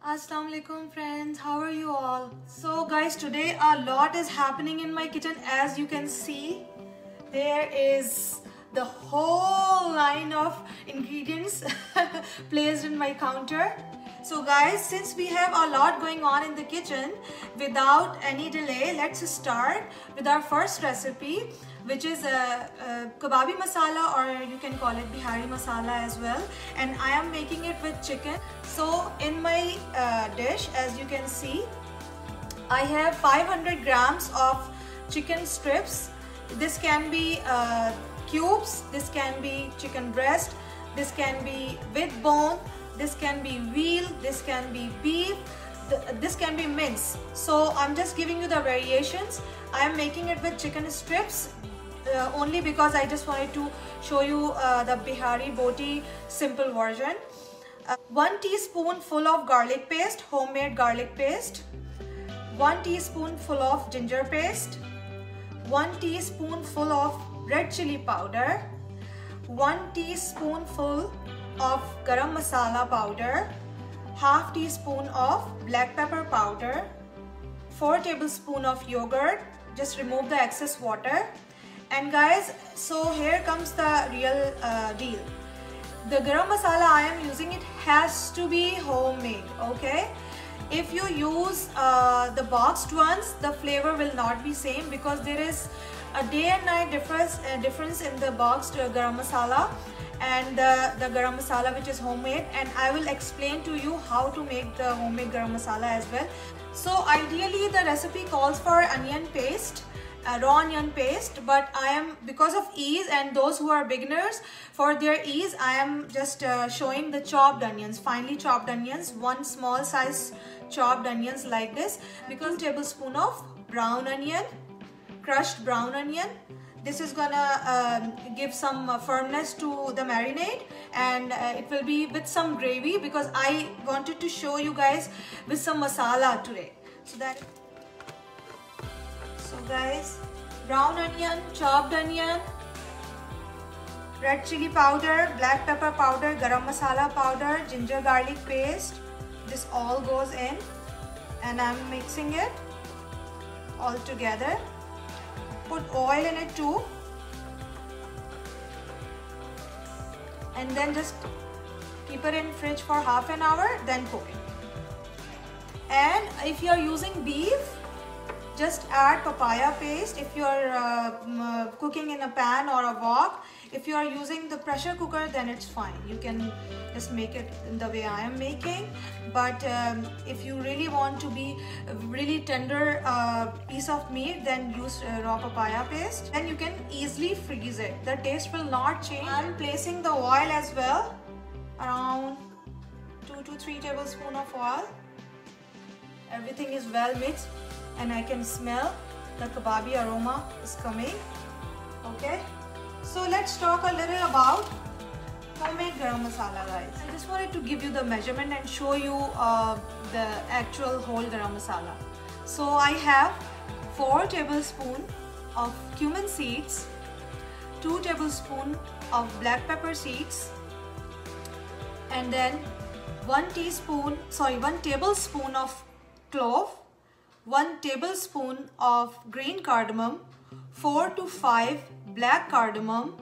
Assalamu alaikum friends, how are you all? So guys, today a lot is happening in my kitchen. As you can see, there is the whole line of ingredients placed in my counter. So guys, since we have a lot going on in the kitchen, without any delay, let's start with our first recipe, which is a kababi masala, or you can call it Bihari masala as well, and I am making it with chicken. So in my dish, as you can see, I have 500 grams of chicken strips. This can be cubes, this can be chicken breast, this can be with bone, this can be veal, this can be beef, this can be mince. So I'm just giving you the variations. I am making it with chicken strips only because I just wanted to show you the Bihari Boti simple version. 1 teaspoonful of garlic paste, homemade garlic paste, 1 teaspoonful of ginger paste, 1 teaspoonful of red chili powder, 1 teaspoonful of garam masala powder, half teaspoon of black pepper powder, 4 tablespoons of yogurt. Just remove the excess water. And guys, so here comes the real deal. The garam masala I am using, it has to be homemade, okay? If you use the boxed ones, the flavor will not be same because there is a day and night difference in the boxed garam masala and the garam masala which is homemade, and I will explain to you how to make the homemade garam masala as well. So ideally the recipe calls for onion paste, raw onion paste, but I am, because of ease and those who are beginners, for their ease, I am just showing the chopped onions, finely chopped onions, 1 small size chopped onions like this, because 2 tablespoons of brown onion, crushed brown onion. This is gonna give some firmness to the marinade, and it will be with some gravy because I wanted to show you guys with some masala today. So guys, brown onion, chopped onion, red chili powder, black pepper powder, garam masala powder, ginger garlic paste, this all goes in, and I'm mixing it all together. Put oil in it too, and then just keep it in fridge for half an hour, then cook it. And if you are using beef, just add papaya paste if you are cooking in a pan or a wok. If you are using the pressure cooker, then it's fine. You can just make it in the way I am making. But if you really want to be a really tender piece of meat, then use raw papaya paste. Then you can easily freeze it. The taste will not change. I'm placing the oil as well, around 2 to 3 tablespoons of oil. Everything is well mixed, and I can smell the kababi aroma is coming. Okay, so let's talk a little about homemade garam masala, guys. I just wanted to give you the measurement and show you the actual whole garam masala. So I have 4 tablespoons of cumin seeds, 2 tablespoons of black pepper seeds, and then 1 tablespoon of clove, 1 tablespoon of green cardamom, 4 to 5 black cardamom,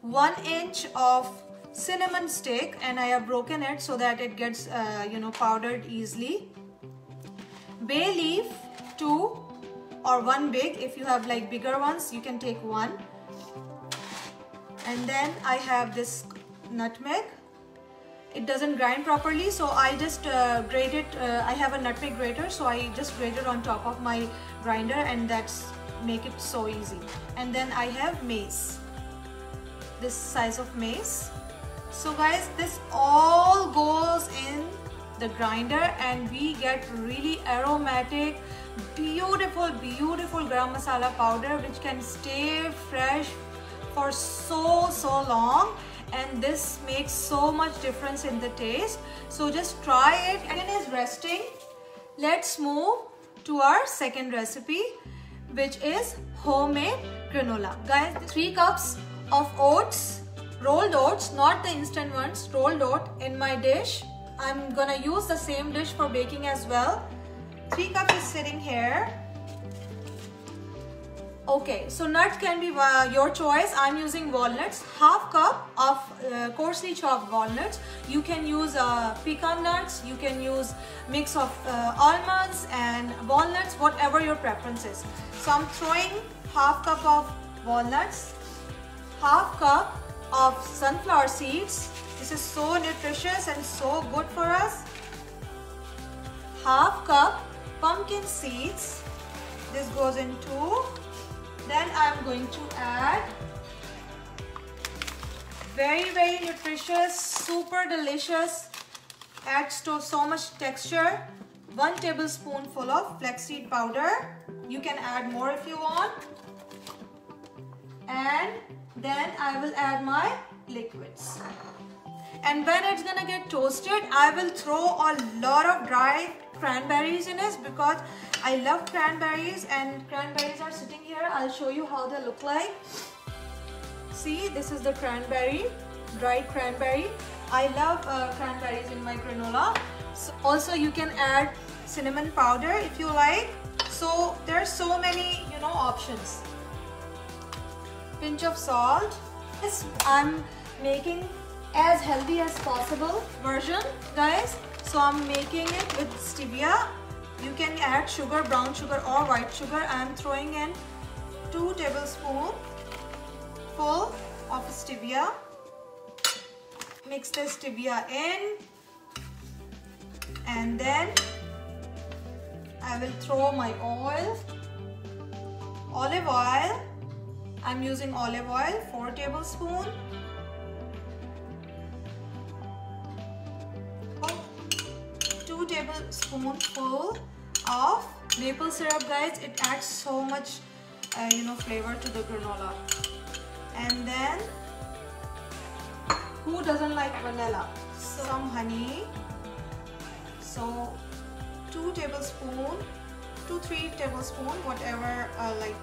1 inch of cinnamon stick, and I have broken it so that it gets powdered easily. Bay leaf, 2 or 1 big. If you have like bigger ones, you can take 1. And then I have this nutmeg. It doesn't grind properly, so I just grate it. I have a nutmeg grater, so I just grate it on top of my grinder, and that's make it so easy. And then I have mace, this size of mace. So guys, this all goes in the grinder, and we get really aromatic, beautiful garam masala powder which can stay fresh for so long. And this makes so much difference in the taste. So just try it. Again is resting. Let's move to our second recipe, which is homemade granola. Guys, 3 cups of oats, rolled oats, not the instant ones, rolled oat in my dish. I'm gonna use the same dish for baking as well. 3 cups is sitting here. Okay, so nuts can be your choice. I'm using walnuts, half cup of coarsely chopped walnuts. You can use pecan nuts, you can use mix of almonds and walnuts, whatever your preference is. So I'm throwing half cup of walnuts, half cup of sunflower seeds. This is so nutritious and so good for us. Half cup pumpkin seeds. This goes in 2. Then I'm going to add very nutritious, super delicious, adds to so much texture, 1 tablespoonful of flaxseed powder. You can add more if you want. And then I will add my liquids. And when it's gonna get toasted, I will throw a lot of dry cranberries in it because I love cranberries, and cranberries are sitting here. I'll show you how they look like. See, this is the cranberry, dried cranberry. I love cranberries in my granola. So also you can add cinnamon powder if you like. So there's so many, options. Pinch of salt. This I'm making as healthy as possible version, guys. So I'm making it with stevia. You can add sugar, brown sugar or white sugar. I'm throwing in 2 tablespoons full of stevia. Mix the stevia in, and then I will throw my oil, olive oil. I'm using olive oil, 4 tablespoons. 2 tablespoons full of maple syrup, guys. It adds so much flavor to the granola. And then who doesn't like vanilla? Some honey. So 2 tablespoons, 2-3 tablespoons, whatever like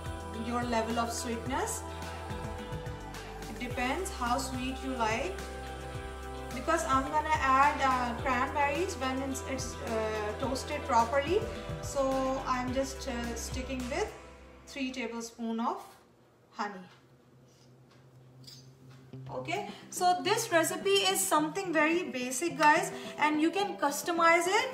your level of sweetness. It depends how sweet you like. Because I'm gonna add cranberries when it's toasted properly, so I'm just sticking with 3 tablespoons of honey. Okay, so this recipe is something very basic, guys, and you can customize it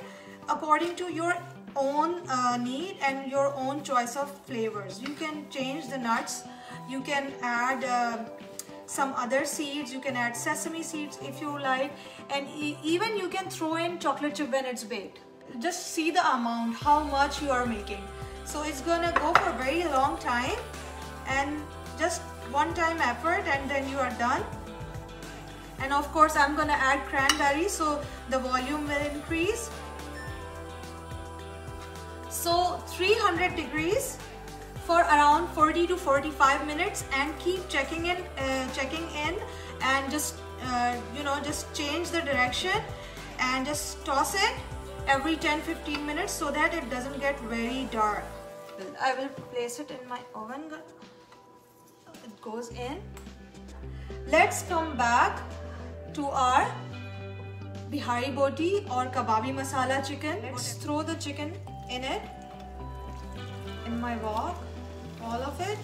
according to your own need and your own choice of flavors. You can change the nuts, you can add some other seeds, you can add sesame seeds if you like, and even you can throw in chocolate chip when it's baked. Just see the amount, how much you are making. So it's gonna go for a very long time, and just one time effort, and then you are done. And of course I'm gonna add cranberries, so the volume will increase. So 300 degrees for around 40 to 45 minutes, and keep checking in and just just change the direction and just toss it every 10-15 minutes so that it doesn't get very dark. I will place it in my oven. It goes in. Let's come back to our bihari boti or kababi masala chicken. Let's throw the chicken in it, in my wok, all of it.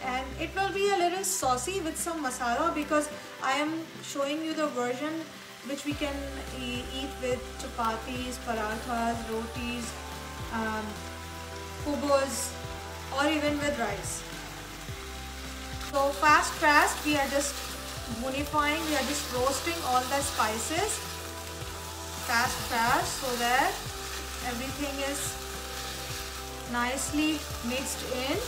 And it will be a little saucy with some masala because I am showing you the version which we can eat with chapatis, parathas, rotis, kubos, or even with rice. So fast, we are just bonifying, we are just roasting all the spices fast so that everything is nicely mixed in.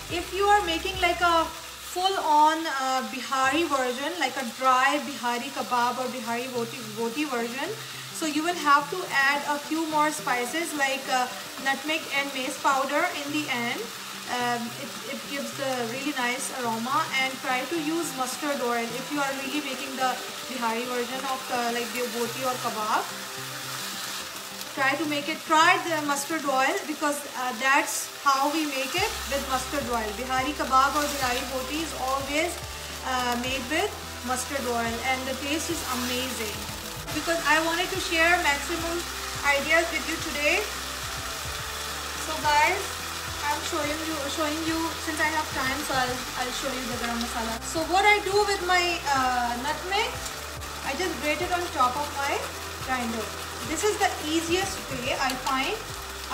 If you are making like a full-on Bihari version, like a dry Bihari kebab or Bihari boti version, so you will have to add a few more spices like nutmeg and mace powder in the end. It gives the really nice aroma, and try to use mustard oil if you are really making the Bihari version of like the boti or kebab. try the mustard oil, because that's how we make it, with mustard oil. Bihari kebab or Bihari boti is always made with mustard oil, and the taste is amazing. Because I wanted to share maximum ideas with you today. So guys, I'm showing you since I have time, so I'll show you the garam masala. So what I do with my nutmeg, I just grate it on top of my grinder. This is the easiest way I find,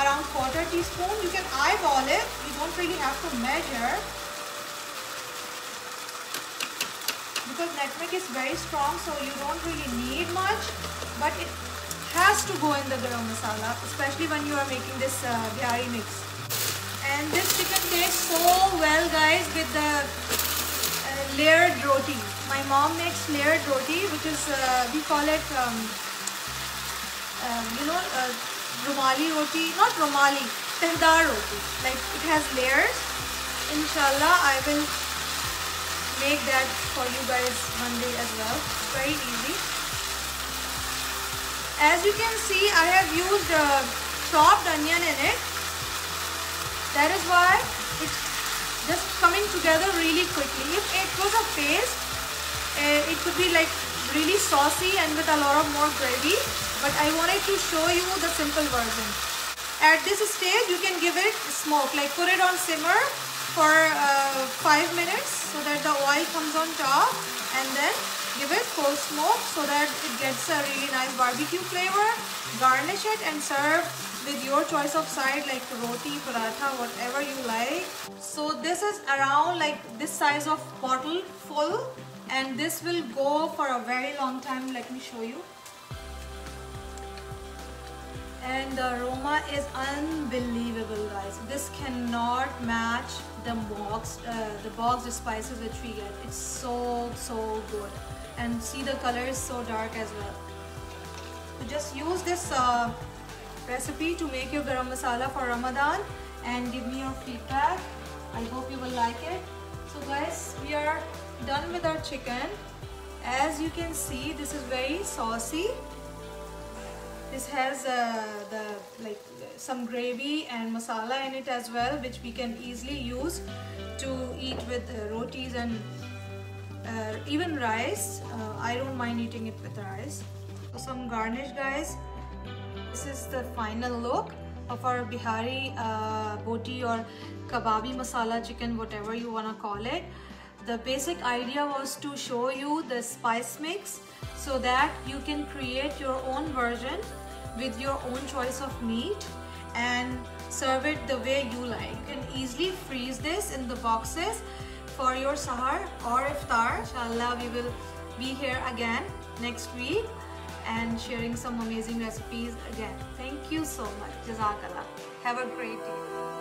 around 1/4 teaspoon. You can eyeball it, you don't really have to measure, because nutmeg is very strong, so you don't really need much, but it has to go in the garam masala, especially when you are making this bihari mix. And this chicken tastes so well, guys, with the layered roti. My mom makes layered roti, which is we call it rumali roti, not rumali, tehdar roti. Like, it has layers. Inshallah, I will make that for you guys one day as well. Very easy. As you can see, I have used chopped onion in it. That is why it's just coming together really quickly. If it was a paste, it could be like really saucy and with a lot of more gravy, but I wanted to show you the simple version. At this stage, you can give it smoke, like put it on simmer for 5 minutes so that the oil comes on top, and then give it full smoke so that it gets a really nice barbecue flavor. Garnish it and serve with your choice of side, like roti, paratha, whatever you like. So this is around like this size of bottle full, and this will go for a very long time. Let me show you. And the aroma is unbelievable, guys. This cannot match the boxed spices which we get. It's so good, and see, the color is so dark as well. So just use this recipe to make your garam masala for Ramadan, and give me your feedback. I hope you will like it. So guys, we are done with our chicken. As you can see, this is very saucy. This has some gravy and masala in it as well, which we can easily use to eat with rotis and even rice. I don't mind eating it with rice. So some garnish, guys. This is the final look of our Bihari boti or kababi masala chicken, whatever you want to call it. The basic idea was to show you the spice mix so that you can create your own version with your own choice of meat and serve it the way you like. You can easily freeze this in the boxes for your sahar or iftar. Inshallah, we will be here again next week and sharing some amazing recipes again. Thank you so much. Jazakallah. Have a great day.